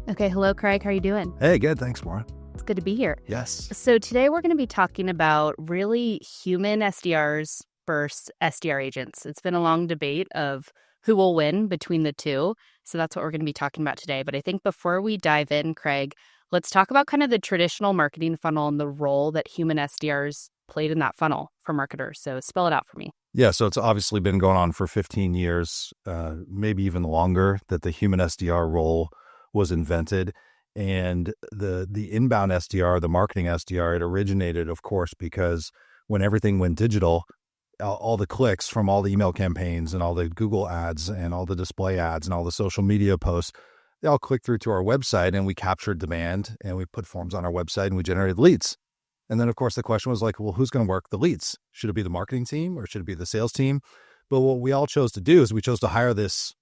Okay, hello, Craig. How are you doing? Hey, good. Thanks, Maura. It's good to be here. Yes. So today we're going to be talking about really human SDRs versus SDR agents. It's been a long debate of who will win between the two. So that's what we're going to be talking about today. But I think before we dive in, Craig, let's talk about kind of the traditional marketing funnel and the role that human SDRs played in that funnel for marketers. So spell it out for me. Yeah, so it's obviously been going on for 15 years, maybe even longer, that the human SDR role was invented. And the inbound SDR, the marketing SDR, it originated, of course, because when everything went digital, all the clicks from all the email campaigns and all the Google ads and all the display ads and all the social media posts, they all clicked through to our website, and we captured demand and we put forms on our website and we generated leads. And then, of course, the question was like, well, who's going to work the leads? Should it be the marketing team or should it be the sales team? But what we all chose to do is we chose to hire this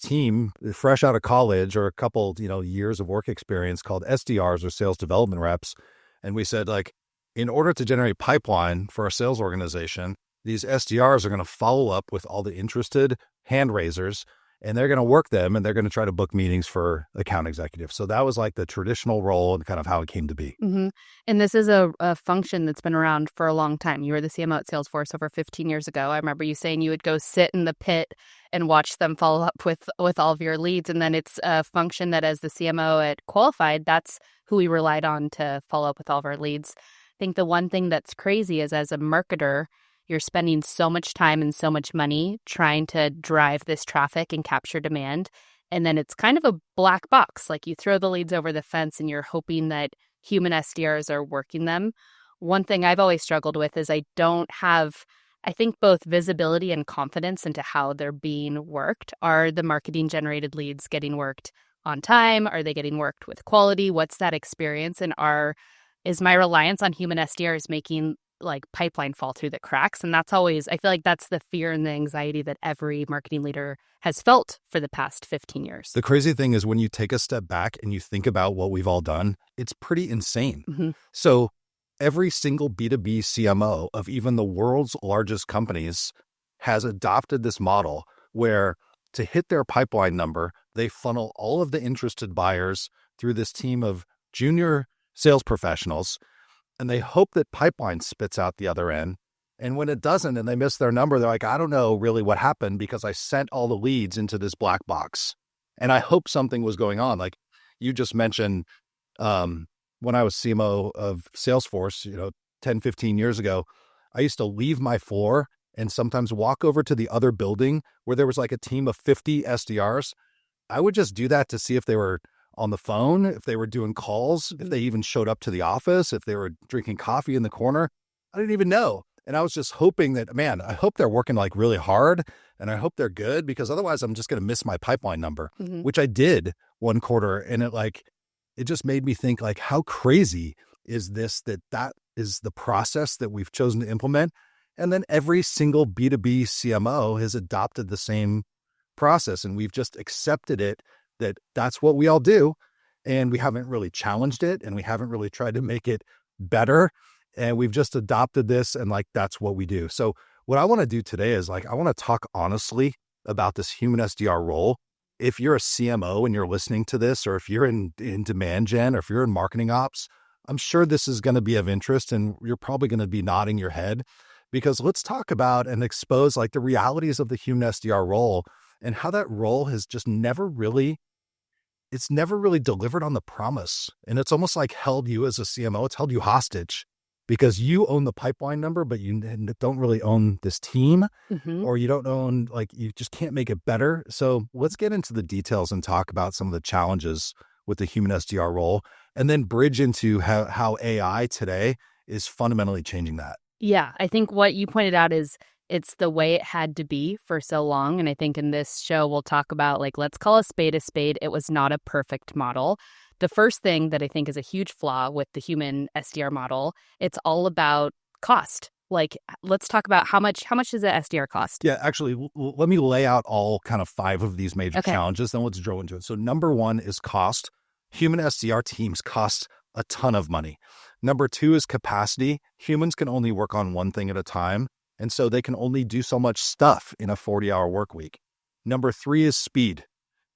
team fresh out of college or a couple, years of work experience called SDRs or sales development reps. And we said, like, in order to generate pipeline for our sales organization, these SDRs are going to follow up with all the interested hand raisers, and they're going to work them, and they're going to try to book meetings for account executives. So that was like the traditional role and kind of how it came to be. Mm-hmm. And this is a function that's been around for a long time. You were the CMO at Salesforce over 15 years ago. I remember you saying you would go sit in the pit and watch them follow up with all of your leads. And then it's a function that as the CMO at Qualified, that's who we relied on to follow up with all of our leads. I think the one thing that's crazy is as a marketer, you're spending so much time and so much money trying to drive this traffic and capture demand. And then it's kind of a black box. Like you throw the leads over the fence and you're hoping that human SDRs are working them. One thing I've always struggled with is I don't have, I think, both visibility and confidence into how they're being worked. Are the marketing generated leads getting worked on time? Are they getting worked with quality? What's that experience? And is my reliance on human SDRs making like pipeline fall through the cracks? And that's always, I feel like that's the fear and the anxiety that every marketing leader has felt for the past 15 years. The crazy thing is when you take a step back and you think about what we've all done, it's pretty insane. Mm-hmm. So every single B2B CMO of even the world's largest companies has adopted this model where to hit their pipeline number, they funnel all of the interested buyers through this team of junior sales professionals, and they hope that pipeline spits out the other end. And when it doesn't and they miss their number, they're like, I don't know really what happened because I sent all the leads into this black box. And I hope something was going on. Like you just mentioned, when I was CMO of Salesforce, 10, 15 years ago, I used to leave my floor and sometimes walk over to the other building where there was like a team of 50 SDRs. I would just do that to see if they were on the phone, if they were doing calls, if they even showed up to the office, if they were drinking coffee in the corner. I didn't even know. And I was just hoping that, man, I hope they're working like really hard and I hope they're good because otherwise I'm just going to miss my pipeline number, which I did one quarter. And it just made me think like, how crazy is this, that is the process that we've chosen to implement. And then every single B2B CMO has adopted the same process and we've just accepted it that that's what we all do. And we haven't really challenged it and we haven't really tried to make it better. And we've just adopted this and like, that's what we do. So what I want to do today is like, I want to talk honestly about this human SDR role. If you're a CMO and you're listening to this, or if you're in demand gen, or if you're in marketing ops, I'm sure this is going to be of interest and you're probably going to be nodding your head because let's talk about and expose like the realities of the human SDR role and how that role has just never really delivered on the promise. And it's almost like held you as a CMO, it's held you hostage because you own the pipeline number, but you don't really own this team or you don't own, like, you just can't make it better. So let's get into the details and talk about some of the challenges with the human SDR role and then bridge into how AI today is fundamentally changing that. Yeah, I think what you pointed out is it's the way it had to be for so long. And I think in this show, we'll talk about, like, let's call a spade a spade. It was not a perfect model. The first thing that I think is a huge flaw with the human SDR model, it's all about cost. Like, let's talk about how much does an SDR cost? Yeah, actually, let me lay out all kind of 5 of these major challenges, then let's drill into it. So number 1 is cost. Human SDR teams cost a ton of money. Number 2 is capacity. Humans can only work on one thing at a time. And so they can only do so much stuff in a 40-hour work week. Number 3 is speed.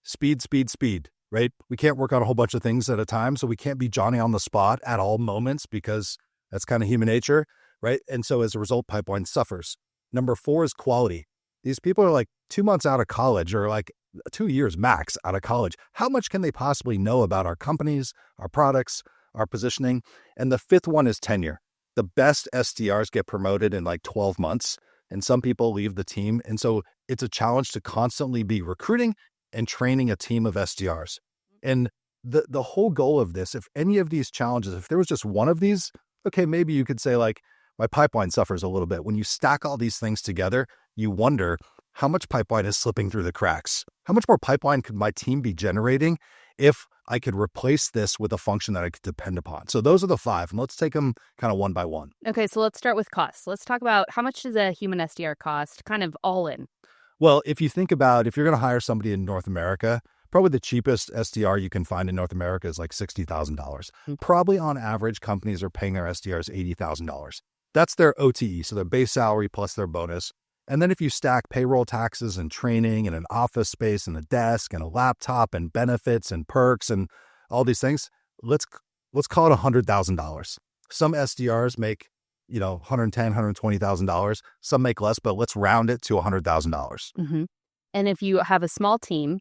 Speed, right? We can't work on a whole bunch of things at a time. So we can't be Johnny on the spot at all moments because that's kind of human nature, right? And so as a result, pipeline suffers. Number 4 is quality. These people are like 2 months out of college or like 2 years max out of college. How much can they possibly know about our companies, our products, our positioning? And the 5th one is tenure. The best SDRs get promoted in like 12 months, and some people leave the team. And so it's a challenge to constantly be recruiting and training a team of SDRs. And the whole goal of this, if any of these challenges, if there was just one of these, okay, maybe you could say like, my pipeline suffers a little bit. When you stack all these things together, you wonder how much pipeline is slipping through the cracks. How much more pipeline could my team be generating if I could replace this with a function that I could depend upon? So those are the 5, and let's take them kind of one by one. Okay, so let's start with costs. Let's talk about how much does a human SDR cost, kind of all in? Well, if you think about if you're going to hire somebody in North America, probably the cheapest SDR you can find in North America is like $60,000. Probably on average, companies are paying their SDRs $80,000. That's their OTE, so their base salary plus their bonus. And then if you stack payroll taxes and training and an office space and a desk and a laptop and benefits and perks and all these things, let's call it $100,000. Some SDRs make, $110,000, $120,000. Some make less, but let's round it to $100,000. Mm-hmm. And if you have a small team,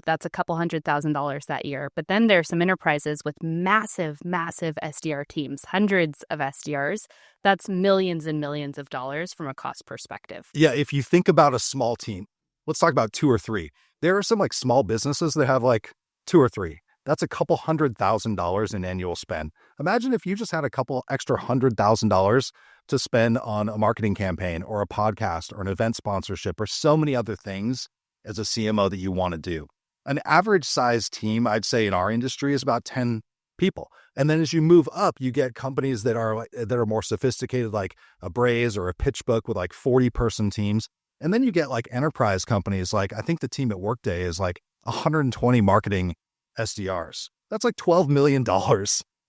that's a couple $100,000 that year. But then there's some enterprises with massive, massive SDR teams, hundreds of SDRs. That's millions and millions of dollars from a cost perspective. Yeah, if you think about a small team, let's talk about 2 or 3. There are some like small businesses that have like 2 or 3. That's a couple $100,000 in annual spend. Imagine if you just had a couple extra $100,000 to spend on a marketing campaign or a podcast or an event sponsorship or so many other things as a CMO that you want to do. An average size team, I'd say in our industry, is about 10 people. And then as you move up, you get companies that are more sophisticated, like a Braze or a PitchBook with like 40-person teams. And then you get like enterprise companies, like I think the team at Workday is like 120 marketing SDRs. That's like $12 million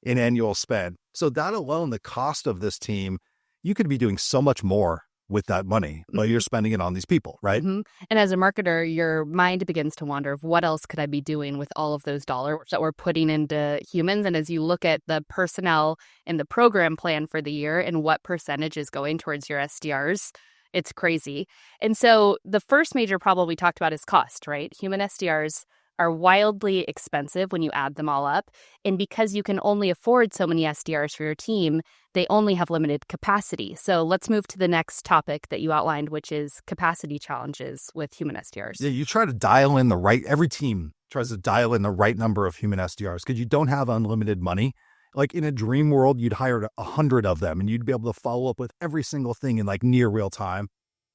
in annual spend. So that alone, the cost of this team, you could be doing so much more with that money, but you're spending it on these people, right? Mm-hmm. And as a marketer, your mind begins to wander of what else could I be doing with all of those dollars that we're putting into humans? And as you look at the personnel and the program plan for the year and what percentage is going towards your SDRs, it's crazy. And so the first major problem we talked about is cost, right? Human SDRs are wildly expensive when you add them all up. And because you can only afford so many SDRs for your team, they only have limited capacity. So let's move to the next topic that you outlined, which is capacity challenges with human SDRs. Yeah, you try to dial in every team tries to dial in the right number of human SDRs because you don't have unlimited money. Like in a dream world, you'd hire 100 of them and you'd be able to follow up with every single thing in like near real time.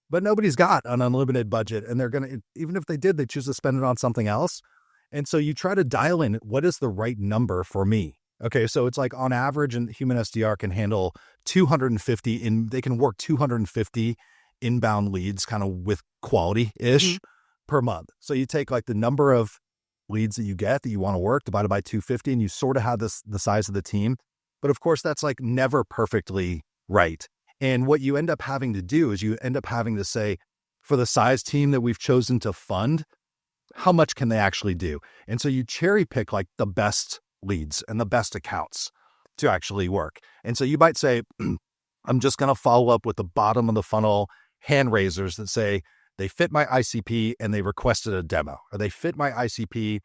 But nobody's got an unlimited budget, and they're going to, even if they did, they choose to spend it on something else. And so you try to dial in what is the right number for me. Okay, so it's like on average, a human SDR can handle 250 they can work 250 inbound leads kind of with quality-ish per month. So you take like the number of leads that you get that you want to work divided by 250, and you sort of have the size of the team. But of course, that's like never perfectly right. And what you end up having to do is you end up having to say, for the size team that we've chosen to fund, how much can they actually do? And so you cherry pick like the best leads and the best accounts to actually work. And so you might say, I'm just going to follow up with the bottom of the funnel hand raisers that say they fit my ICP and they requested a demo, or they fit my ICP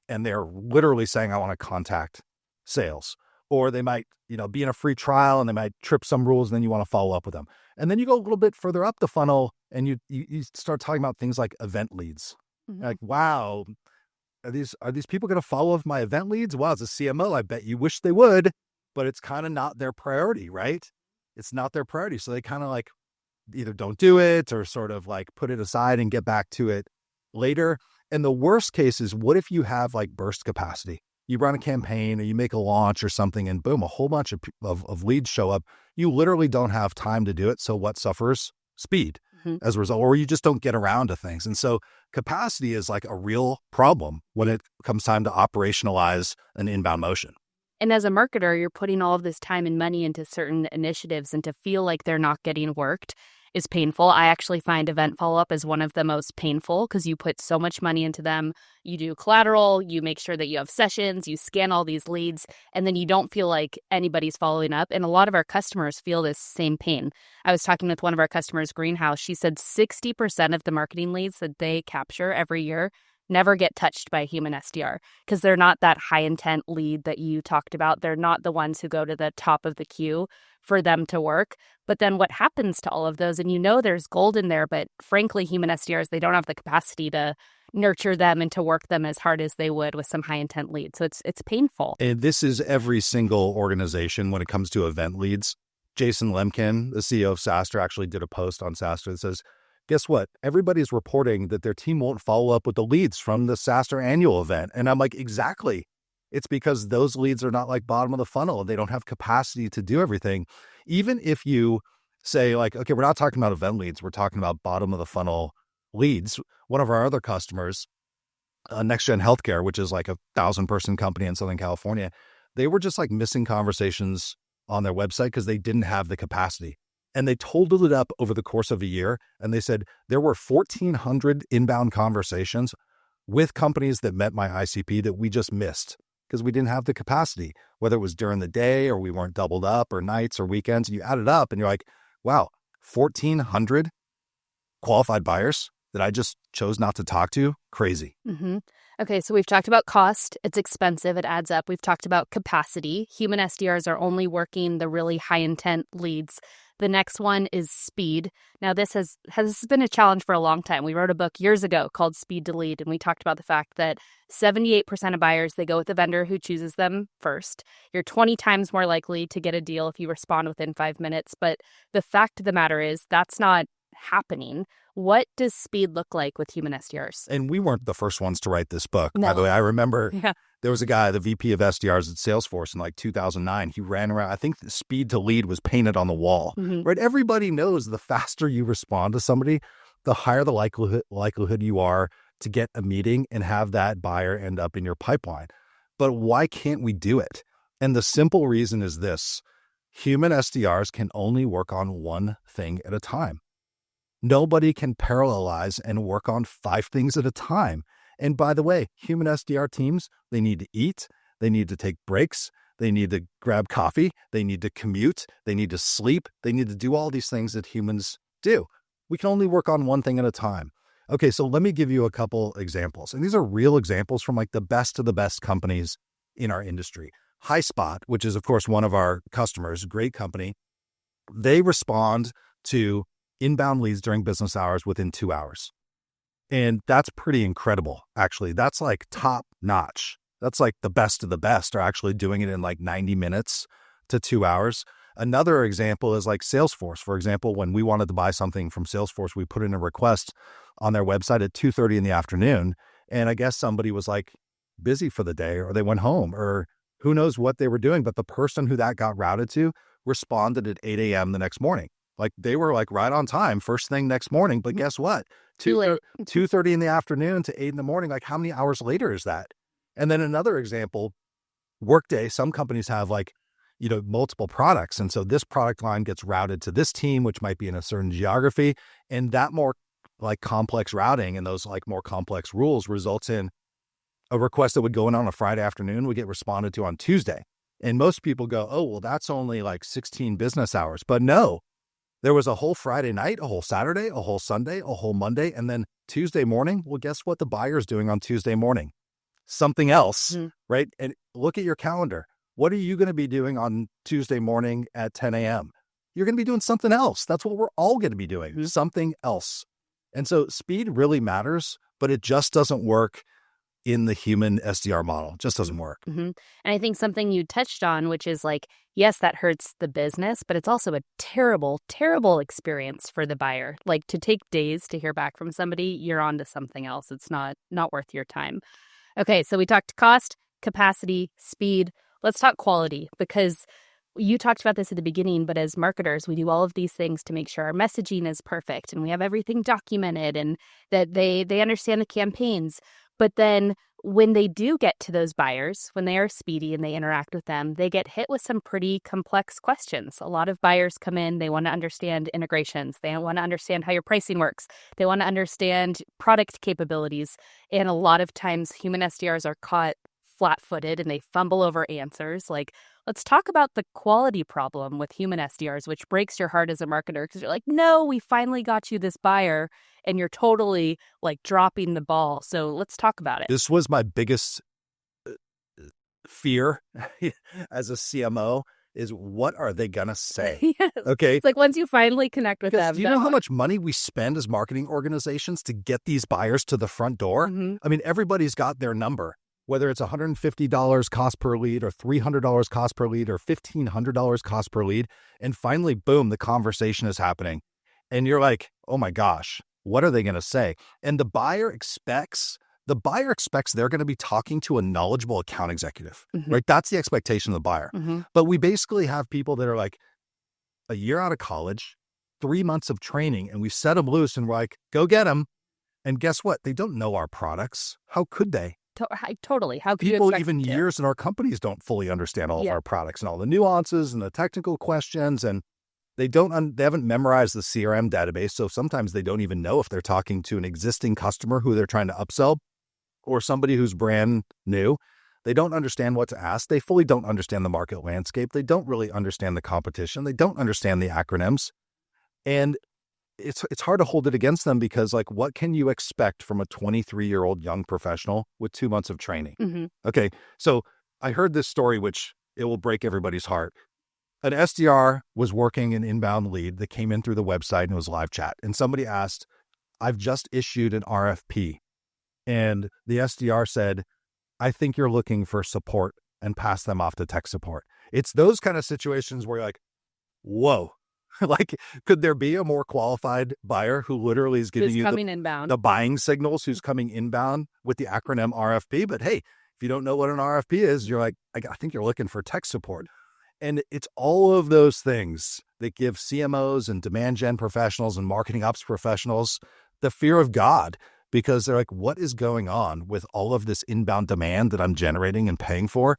and they're literally saying, I want to contact sales. Or they might, be in a free trial and they might trip some rules, and then you want to follow up with them. And then you go a little bit further up the funnel and you start talking about things like event leads. Mm-hmm. Like, wow, are these people going to follow up my event leads? Well, as a CMO, I bet you wish they would, but it's kind of not their priority, right? It's not their priority. So they kind of like either don't do it or sort of like put it aside and get back to it later. And the worst case is, what if you have like burst capacity? You run a campaign or you make a launch or something, and boom, a whole bunch of leads show up. You literally don't have time to do it. So what suffers? Speed as a result, or you just don't get around to things. And so capacity is like a real problem when it comes time to operationalize an inbound motion. And as a marketer, you're putting all of this time and money into certain initiatives, and to feel like they're not getting worked is painful. I actually find event follow-up is one of the most painful because you put so much money into them. You do collateral, you make sure that you have sessions, you scan all these leads, and then you don't feel like anybody's following up. And a lot of our customers feel this same pain. I was talking with one of our customers, Greenhouse. She said 60% of the marketing leads that they capture every year never get touched by a human SDR because they're not that high intent lead that you talked about. They're not the ones who go to the top of the queue for them to work. But then what happens to all of those? And there's gold in there, but frankly, human SDRs, they don't have the capacity to nurture them and to work them as hard as they would with some high intent leads. So it's painful. And this is every single organization when it comes to event leads. Jason Lemkin, the CEO of SaaStr, actually did a post on SaaStr that says, guess what? Everybody's reporting that their team won't follow up with the leads from the SaaStr annual event. And I'm like, exactly. It's because those leads are not like bottom of the funnel. They don't have capacity to do everything. Even if you say like, okay, we're not talking about event leads. We're talking about bottom of the funnel leads. One of our other customers, NextGen Healthcare, which is like a 1,000-person company in Southern California, they were just like missing conversations on their website because they didn't have the capacity. And they totaled it up over the course of a year. And they said there were 1,400 inbound conversations with companies that met my ICP that we just missed because we didn't have the capacity, whether it was during the day or we weren't doubled up or nights or weekends. And you add it up and you're like, wow, 1,400 qualified buyers that I just chose not to talk to. Crazy. Mm-hmm. Okay, so we've talked about cost. It's expensive. It adds up. We've talked about capacity. Human SDRs are only working the really high intent leads. The next one is speed. Now, this has been a challenge for a long time. We wrote a book years ago called Speed to Lead, and we talked about the fact that 78% of buyers, they go with the vendor who chooses them first. You're 20 times more likely to get a deal if you respond within 5 minutes. But the fact of the matter is that's not happening. What does speed look like with human SDRs? And we weren't the first ones to write this book. No. By the way, I remember Yeah. there was a guy, the VP of SDRs at Salesforce in like 2009. He ran around. I think the speed to lead was painted on the wall, right? Everybody knows the faster you respond to somebody, the higher the likelihood you are to get a meeting and have that buyer end up in your pipeline. But why can't we do it? And the simple reason is this: human SDRs can only work on one thing at a time. Nobody can parallelize and work on 5 things at a time. And by the way, human SDR teams, they need to eat, they need to take breaks, they need to grab coffee, they need to commute, they need to sleep, they need to do all these things that humans do. We can only work on one thing at a time. Okay, so let me give you a couple examples. And these are real examples from like the best of the best companies in our industry. HighSpot, which is of course one of our customers, great company, they respond to inbound leads during business hours within 2 hours. And that's pretty incredible, actually. That's like top notch. That's like the best of the best are actually doing it in like 90 minutes to 2 hours. Another example is like Salesforce. For example, when we wanted to buy something from Salesforce, we put in a request on their website at 2:30 in the afternoon. And I guess somebody was like busy for the day or they went home or who knows what they were doing. But the person who that got routed to responded at 8 a.m. the next morning. Like they were like right on time, first thing next morning. But guess what? 2:30 in the afternoon to 8 in the morning. Like how many hours later is that? And then another example, Workday. Some companies have like, multiple products. And so this product line gets routed to this team, which might be in a certain geography. And that more like complex routing and those like more complex rules results in a request that would go in on a Friday afternoon would get responded to on Tuesday. And most people go, oh, well, that's only like 16 business hours. But no. There was a whole Friday night, a whole Saturday, a whole Sunday, a whole Monday, and then Tuesday morning. Well, guess what the buyer's doing on Tuesday morning? Something else, right? And look at your calendar. What are you going to be doing on Tuesday morning at 10 a.m.? You're going to be doing something else. That's what we're all going to be doing, something else. And so speed really matters, but it just doesn't work in the human SDR model. It just doesn't work. And I think something you touched on, which is like, yes, that hurts the business, but it's also a terrible, terrible experience for the buyer. Like to take days to hear back from somebody, you're on to something else. It's not worth your time. Okay, so we talked cost, capacity, speed. Let's talk quality because you talked about this at the beginning, but as marketers, we do all of these things to make sure our messaging is perfect and we have everything documented and that they understand the campaigns. But then when they do get to those buyers, when they are speedy and they interact with them, they get hit with some pretty complex questions. A lot of buyers come in, they want to understand integrations. They want to understand how your pricing works. They want to understand product capabilities. And a lot of times human SDRs are caught flat-footed and they fumble over answers. Like, let's talk about the quality problem with human SDRs, which breaks your heart as a marketer because you're like, no, we finally got you this buyer and you're totally like dropping the ball. So let's talk about it. This was my biggest fear as a CMO is what are they going to say? Yes. Okay. It's like once you finally connect with them. Do you know how much money we spend as marketing organizations to get these buyers to the front door? Mm-hmm. I mean, everybody's got their number, whether it's $150 cost per lead or $300 cost per lead or $1,500 cost per lead. And finally, boom, the conversation is happening. And you're like, oh my gosh, what are they going to say? And the buyer expects they're going to be talking to a knowledgeable account executive, Mm-hmm. right? That's the expectation of the buyer. Mm-hmm. But we basically have people that are like a year out of college, 3 months of training, and we set them loose and we're like, go get them. And guess what? They don't know our products. How could they? Totally. How could People you expect even them to? years in our companies don't fully understand all of Yeah. our products and all the nuances and the technical questions, and they haven't memorized the CRM database, so sometimes they don't even know if they're talking to an existing customer who they're trying to upsell or somebody who's brand new. They don't understand what to ask. They fully don't understand the market landscape. They don't really understand the competition. They don't understand the acronyms. And it's hard to hold it against them because, like, what can you expect from a 23-year-old young professional with 2 months of training? Mm-hmm. Okay, so I heard this story, which it will break everybody's heart. An SDR was working an inbound lead that came in through the website and it was live chat. And somebody asked, I've just issued an RFP. And the SDR said, I think you're looking for support, and pass them off to tech support. It's those kind of situations where you're like, whoa, like, could there be a more qualified buyer who literally is giving you inbound. the buying signals, who's coming inbound with the acronym RFP? But hey, if you don't know what an RFP is, you're like, I think you're looking for tech support. And it's all of those things that give CMOs and demand gen professionals and marketing ops professionals the fear of God, because they're like, what is going on with all of this inbound demand that I'm generating and paying for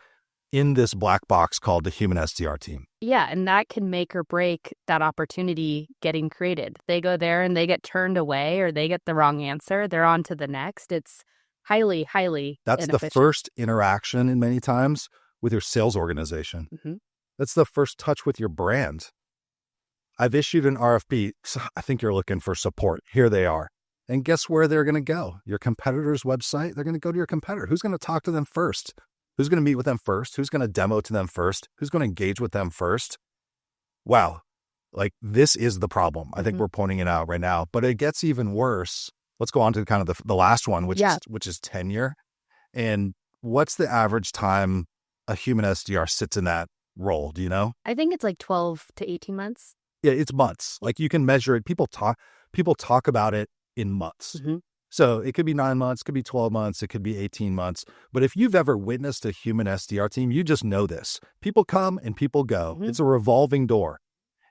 in this black box called the human SDR team? Yeah, and that can make or break that opportunity getting created. They go there and they get turned away or they get the wrong answer. They're on to the next. It's highly, highly That's inefficient. the first interaction in many times with your sales organization. Mm-hmm. That's the first touch with your brand. I've issued an RFP. So I think you're looking for support. Here they are. And guess where they're going to go? Your competitor's website. They're going to go to your competitor. Who's going to talk to them first? Who's going to meet with them first? Who's going to demo to them first? Who's going to engage with them first? Wow. Like, this is the problem. I think we're pointing it out right now, but it gets even worse. Let's go on to kind of the last one, which is tenure. And what's the average time a human SDR sits in that role? Do you know? I think it's like 12 to 18 months. Yeah, it's months. Like, you can measure it. People talk about it in months. Mm-hmm. So it could be 9 months, could be 12 months, it could be 18 months. But if you've ever witnessed a human SDR team, you just know this. People come and people go. Mm-hmm. It's a revolving door.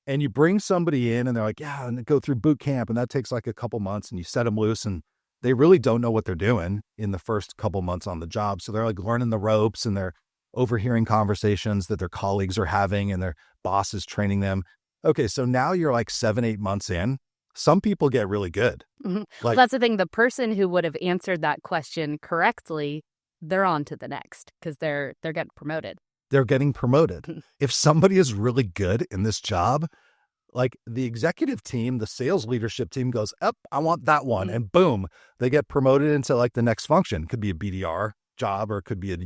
And you bring somebody in and they're like, yeah, and they go through boot camp, and that takes like a couple months, and you set them loose and they really don't know what they're doing in the first couple months on the job. So they're like learning the ropes and they're overhearing conversations that their colleagues are having and their boss is training them. Okay, so now you're like 7-8 months in. Some people get really good. Mm-hmm. Well, that's the thing. The person who would have answered that question correctly, they're on to the next because they're getting promoted. They're getting promoted. If somebody is really good in this job, like the executive team, the sales leadership team goes, up, I want that one. Mm-hmm. And boom, they get promoted into like the next function. Could be a BDR job, or it could be a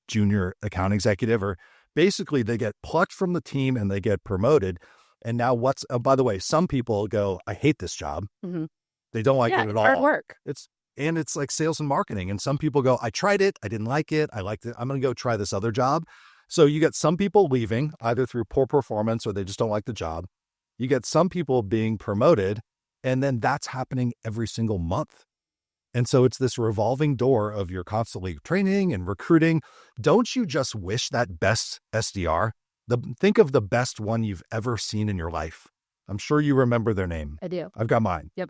junior account executive, or basically they get plucked from the team and they get promoted. And now by the way, some people go, I hate this job. Mm-hmm. They don't like it at all. Hard work. It's like sales and marketing. And some people go, I tried it. I didn't like it. I liked it. I'm going to go try this other job. So you get some people leaving either through poor performance or they just don't like the job. You get some people being promoted, and then that's happening every single month. And so it's this revolving door of you're constantly training and recruiting. Don't you just wish that best SDR? Think of the best one you've ever seen in your life. I'm sure you remember their name. I do. I've got mine. Yep.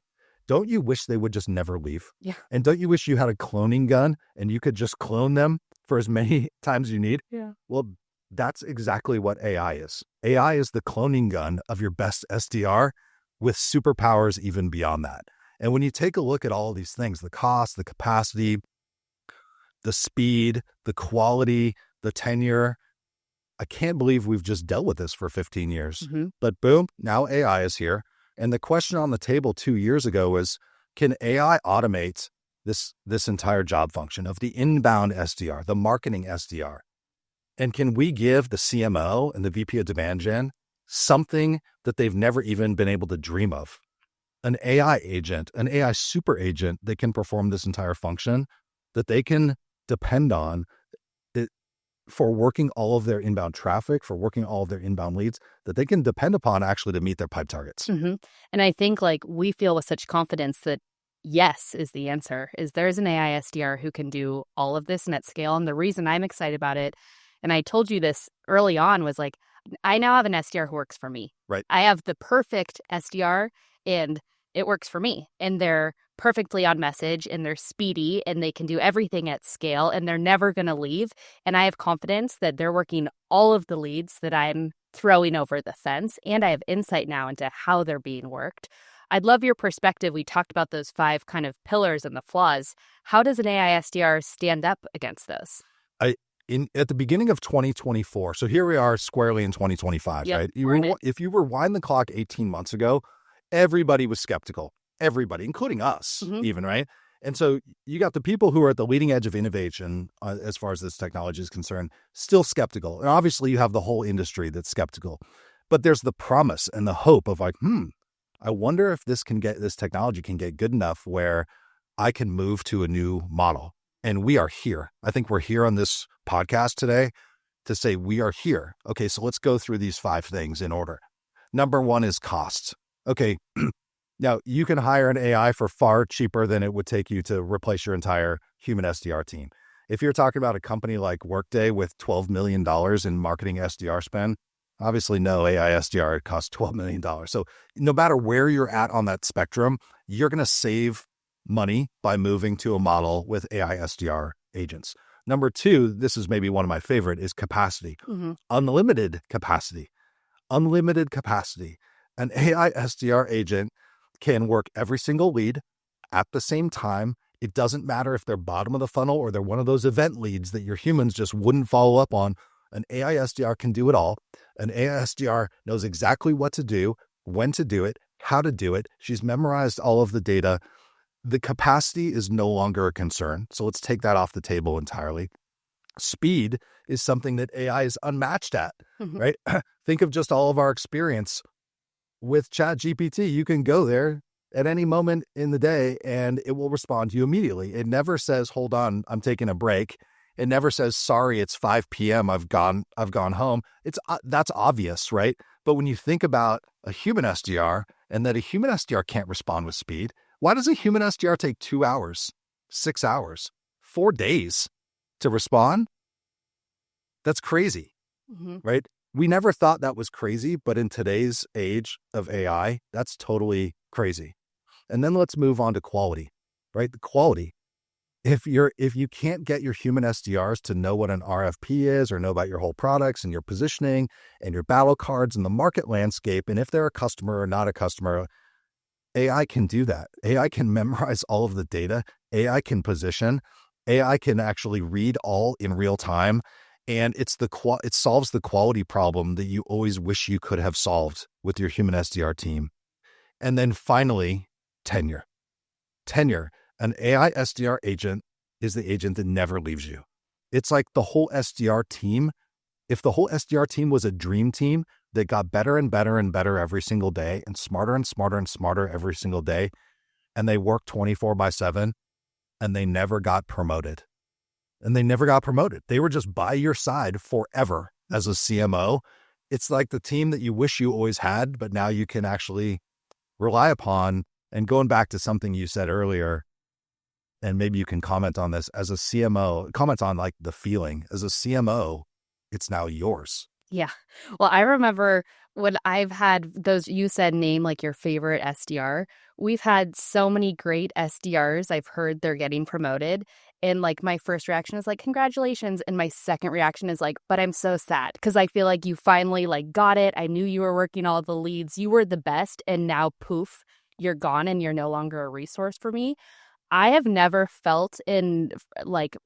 don't you wish they would just never leave? Yeah. And don't you wish you had a cloning gun and you could just clone them for as many times as you need? Yeah. Well, that's exactly what AI is. AI is the cloning gun of your best SDR with superpowers even beyond that. And when you take a look at all of these things, the cost, the capacity, the speed, the quality, the tenure, I can't believe we've just dealt with this for 15 years. Mm-hmm. But boom, now AI is here. And the question on the table 2 years ago was, can AI automate this entire job function of the inbound SDR, the marketing SDR? And can we give the CMO and the VP of demand gen something that they've never even been able to dream of? An AI agent, an AI super agent that can perform this entire function, that they can depend on for working all of their inbound traffic, for working all of their inbound leads, that they can depend upon actually to meet their pipe targets. Mm-hmm. And I think like we feel with such confidence that yes is the answer, is there's an AI SDR who can do all of this and at scale. And the reason I'm excited about it, and I told you this early on, was like, I now have an SDR who works for me. Right. I have the perfect SDR and it works for me. And they're perfectly on message and they're speedy and they can do everything at scale and they're never going to leave. And I have confidence that they're working all of the leads that I'm throwing over the fence. And I have insight now into how they're being worked. I'd love your perspective. We talked about those 5 kind of pillars and the flaws. How does an AI SDR stand up against those? At the beginning of 2024, so here we are squarely in 2025, Yep, right? we're If you rewind the clock 18 months ago, everybody was skeptical. Everybody, including us, Mhm. even, right? And so you got the people who are at the leading edge of innovation as far as this technology is concerned, still skeptical. And obviously you have the whole industry that's skeptical. But there's the promise and the hope of like, I wonder if this technology can get good enough where I can move to a new model. And we are here. I think we're here on this podcast today to say we are here. Okay, so let's go through these 5 things in order. Number 1 is cost. Okay, now you can hire an AI for far cheaper than it would take you to replace your entire human SDR team. If you're talking about a company like Workday with $12 million in marketing SDR spend, obviously no AI SDR costs $12 million. So no matter where you're at on that spectrum, you're going to save money by moving to a model with AI SDR agents. Number 2, this is maybe one of my favorite, is capacity. Mm-hmm. Unlimited capacity. Unlimited capacity. An AI SDR agent can work every single lead at the same time. It doesn't matter if they're bottom of the funnel or they're one of those event leads that your humans just wouldn't follow up on. An AI SDR can do it all. An AI SDR knows exactly what to do, when to do it, how to do it. She's memorized all of the data. The capacity is no longer a concern. So let's take that off the table entirely. Speed is something that AI is unmatched at, right? Think of just all of our experience with ChatGPT. You can go there at any moment in the day and it will respond to you immediately. It never says, hold on, I'm taking a break. It never says, sorry, it's 5 p.m. I've gone home. That's obvious, right? But when you think about a human SDR and that a human SDR can't respond with speed, why does a human SDR take 2 hours, 6 hours, 4 days to respond? That's crazy, right? We never thought that was crazy, but in today's age of AI, that's totally crazy. And then let's move on to quality, right? The quality. If you can't get your human SDRs to know what an RFP is or know about your whole products and your positioning and your battle cards and the market landscape, and if they're a customer or not a customer, AI can do that. AI can memorize all of the data. AI can position. AI can actually read all in real time. And it solves the quality problem that you always wish you could have solved with your human SDR team. And then finally, tenure. Tenure. An AI SDR agent is the agent that never leaves you. It's like the whole SDR team. If the whole SDR team was a dream team that got better and better and better every single day and smarter and smarter and smarter every single day, and they worked 24/7 and they never got promoted. And they never got promoted. They were just by your side forever as a CMO. It's like the team that you wish you always had, but now you can actually rely upon. And going back to something you said earlier, and maybe you can comment on this as a CMO, comment on like the feeling as a CMO, it's now yours. Yeah. Well, I remember when I've had those, you said name like your favorite SDR. We've had so many great SDRs. I've heard they're getting promoted. And like my first reaction is like, congratulations. And my second reaction is like, but I'm so sad because I feel like you finally like got it. I knew you were working all the leads. You were the best. And now poof, you're gone and you're no longer a resource for me. I have never felt in like,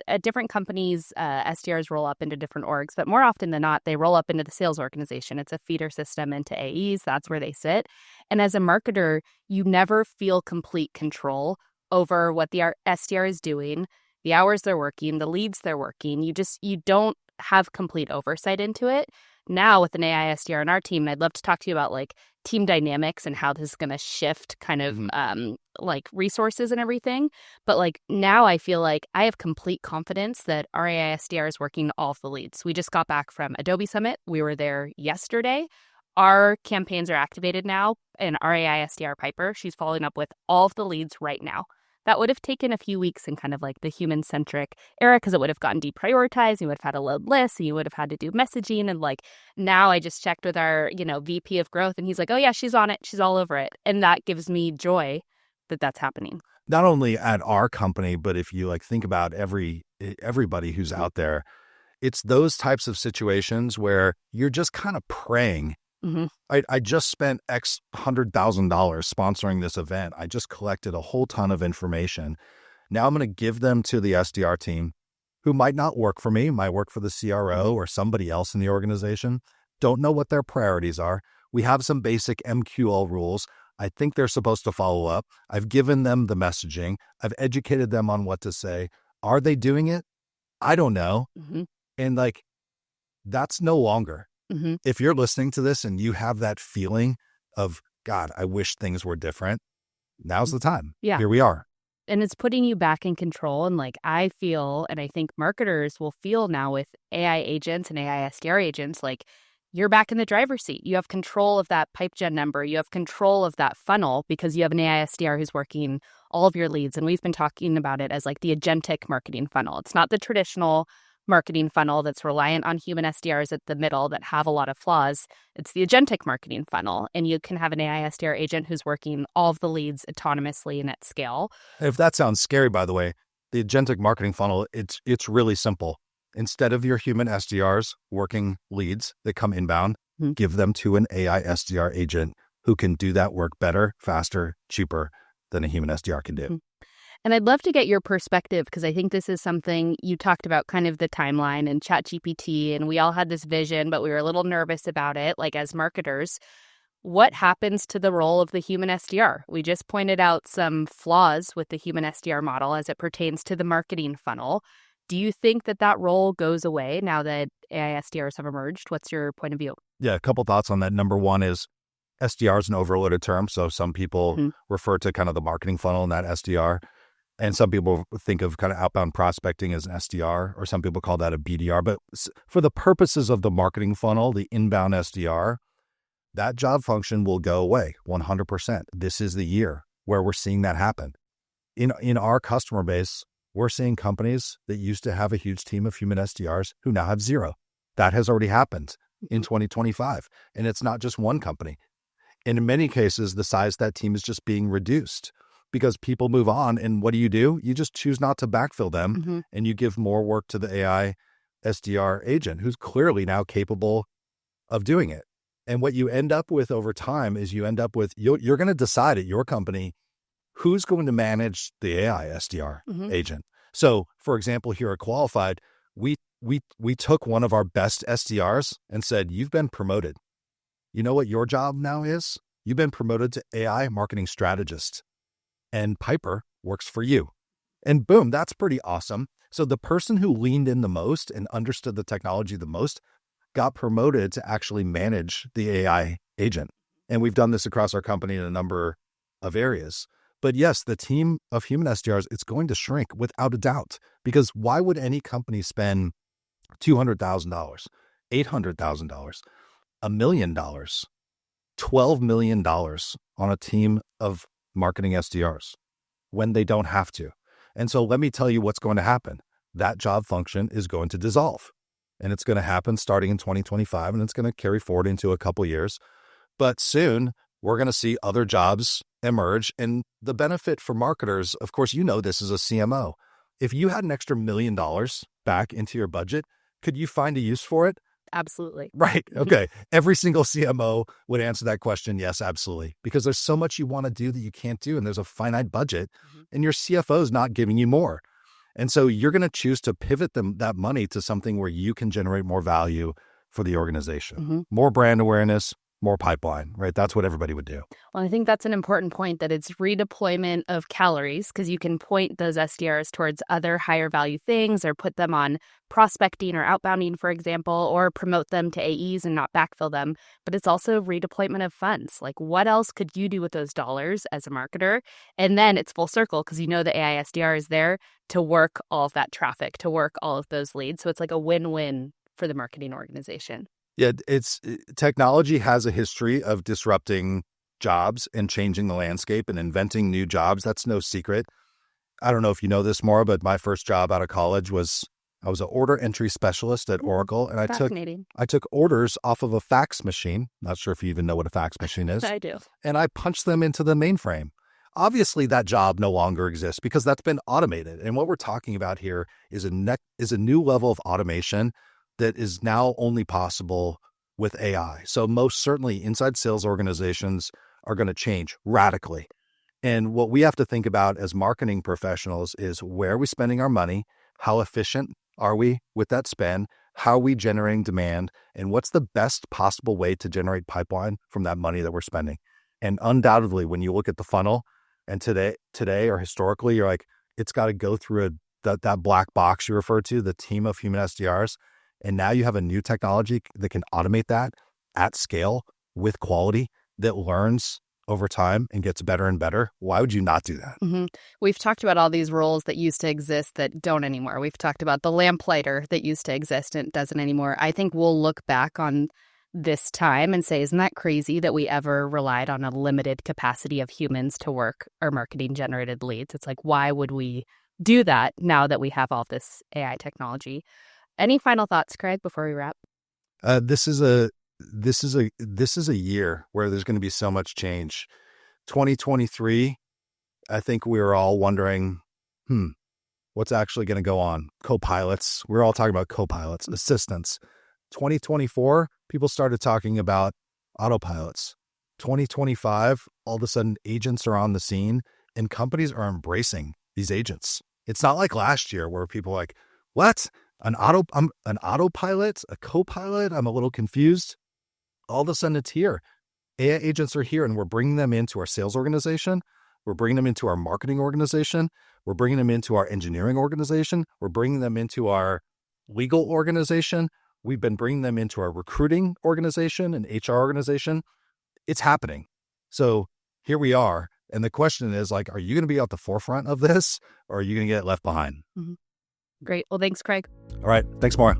at different companies, SDRs roll up into different orgs, but more often than not, they roll up into the sales organization. It's a feeder system into AEs. That's where they sit. And as a marketer, you never feel complete control over what the SDR is doing, the hours they're working, the leads they're working. You don't have complete oversight into it. Now with an AI SDR in our team, and I'd love to talk to you about like team dynamics and how this is going to shift kind of like resources and everything. But like now I feel like I have complete confidence that our AI SDR is working all of the leads. We just got back from Adobe Summit. We were there yesterday. Our campaigns are activated now, and our AI SDR Piper, she's following up with all of the leads right now. That would have taken a few weeks in kind of like the human-centric era because it would have gotten deprioritized. You would have had to load lists, and you would have had to do messaging. And like now I just checked with our, VP of growth, and he's like, oh yeah, she's on it. She's all over it. And that gives me joy that that's happening. Not only at our company, but if you like think about everybody who's out there, it's those types of situations where you're just kind of praying. Mm-hmm. I just spent X $100,000 sponsoring this event. I just collected a whole ton of information. Now I'm going to give them to the SDR team who might not work for me, might work for the CRO or somebody else in the organization. Don't know what their priorities are. We have some basic MQL rules. I think they're supposed to follow up. I've given them the messaging. I've educated them on what to say. Are they doing it? I don't know. Mm-hmm. And like, that's no longer. Mm-hmm. If you're listening to this and you have that feeling of, God, I wish things were different, now's the time. Yeah. Here we are. And it's putting you back in control. And like I feel, and I think marketers will feel now with AI agents and AI SDR agents, like you're back in the driver's seat. You have control of that pipe gen number. You have control of that funnel because you have an AI SDR who's working all of your leads. And we've been talking about it as like the agentic marketing funnel. It's not the traditional marketing funnel that's reliant on human SDRs at the middle that have a lot of flaws. It's the agentic marketing funnel. And you can have an AI SDR agent who's working all of the leads autonomously and at scale. If that sounds scary, by the way, the agentic marketing funnel, it's really simple. Instead of your human SDRs working leads that come inbound, give them to an AI SDR agent who can do that work better, faster, cheaper than a human SDR can do. And I'd love to get your perspective because I think this is something you talked about, kind of the timeline and ChatGPT, and we all had this vision, but we were a little nervous about it. Like as marketers, what happens to the role of the human SDR? We just pointed out some flaws with the human SDR model as it pertains to the marketing funnel. Do you think that that role goes away now that AI SDRs have emerged? What's your point of view? Yeah, a couple thoughts on that. Number one is SDR is an overloaded term. So some people refer to kind of the marketing funnel in that SDR. And some people think of kind of outbound prospecting as an SDR, or some people call that a BDR. But for the purposes of the marketing funnel, the inbound SDR, that job function will go away 100%. This is the year where we're seeing that happen. In our customer base, we're seeing companies that used to have a huge team of human SDRs who now have zero. That has already happened in 2025. And it's not just one company. And in many cases, the size of that team is just being reduced because people move on. And what do? You just choose not to backfill them, and you give more work to the AI SDR agent who's clearly now capable of doing it. And what you end up with over time is you're going to decide at your company who's going to manage the AI SDR agent. So, for example, here at Qualified, we took one of our best SDRs and said, you've been promoted. You know what your job now is? You've been promoted to AI marketing strategist, and Piper works for you. And boom, that's pretty awesome. So the person who leaned in the most and understood the technology the most got promoted to actually manage the AI agent. And we've done this across our company in a number of areas. But yes, the team of human SDRs, it's going to shrink without a doubt, because why would any company spend $200,000, $800,000, $1 million, $12 million on a team of marketing SDRs when they don't have to? And so let me tell you what's going to happen. That job function is going to dissolve. and it's going to happen starting in 2025, and it's going to carry forward into a couple years. But soon, we're going to see other jobs emerge. And the benefit for marketers, of course, this as a CMO. If you had an extra $1 million back into your budget, could you find a use for it? Absolutely. Right. Okay. Every single CMO would answer that question. Yes, absolutely. Because there's so much you want to do that you can't do. And there's a finite budget and your CFO is not giving you more. And so you're going to choose to pivot that money to something where you can generate more value for the organization, more brand awareness, more pipeline, right? That's what everybody would do. Well, I think that's an important point, that it's redeployment of calories, because you can point those SDRs towards other higher value things or put them on prospecting or outbounding, for example, or promote them to AEs and not backfill them. But it's also redeployment of funds. Like, what else could you do with those dollars as a marketer? And then it's full circle, because the AI SDR is there to work all of that traffic, to work all of those leads. So it's like a win-win for the marketing organization. Yeah, technology has a history of disrupting jobs and changing the landscape and inventing new jobs. That's no secret. I don't know if you know this, Maura, but my first job out of college I was an order entry specialist at Oracle, and I took orders off of a fax machine. Not sure if you even know what a fax machine is. I do. And I punched them into the mainframe. Obviously, that job no longer exists because that's been automated. And what we're talking about here is a new level of automation that is now only possible with AI. So most certainly inside sales organizations are going to change radically. And what we have to think about as marketing professionals is, where are we spending our money? How efficient are we with that spend? How are we generating demand? And what's the best possible way to generate pipeline from that money that we're spending? And undoubtedly, when you look at the funnel, and today or historically, you're like, it's got to go through that black box you referred to, the team of human SDRs. And now you have a new technology that can automate that at scale with quality, that learns over time and gets better and better. Why would you not do that? We've talked about all these roles that used to exist that don't anymore. We've talked about the lamplighter that used to exist and doesn't anymore. I think we'll look back on this time and say, isn't that crazy that we ever relied on a limited capacity of humans to work our marketing generated leads? It's like, why would we do that now that we have all this AI technology? Any final thoughts, Craig, before we wrap? This is a year where there's going to be so much change. 2023, I think we were all wondering, what's actually going to go on? Co-pilots. We're all talking about co-pilots, assistants. 2024, people started talking about autopilots. 2025, all of a sudden, agents are on the scene, and companies are embracing these agents. It's not like last year where people were like, what? I'm an autopilot, a co-pilot? I'm a little confused. All of a sudden it's here. AI agents are here, and we're bringing them into our sales organization. We're bringing them into our marketing organization. We're bringing them into our engineering organization. We're bringing them into our legal organization. We've been bringing them into our recruiting organization and HR organization. It's happening. So here we are. And the question is, like, are you going to be at the forefront of this, or are you going to get left behind? Great. Well, thanks, Craig. All right. Thanks, Maura.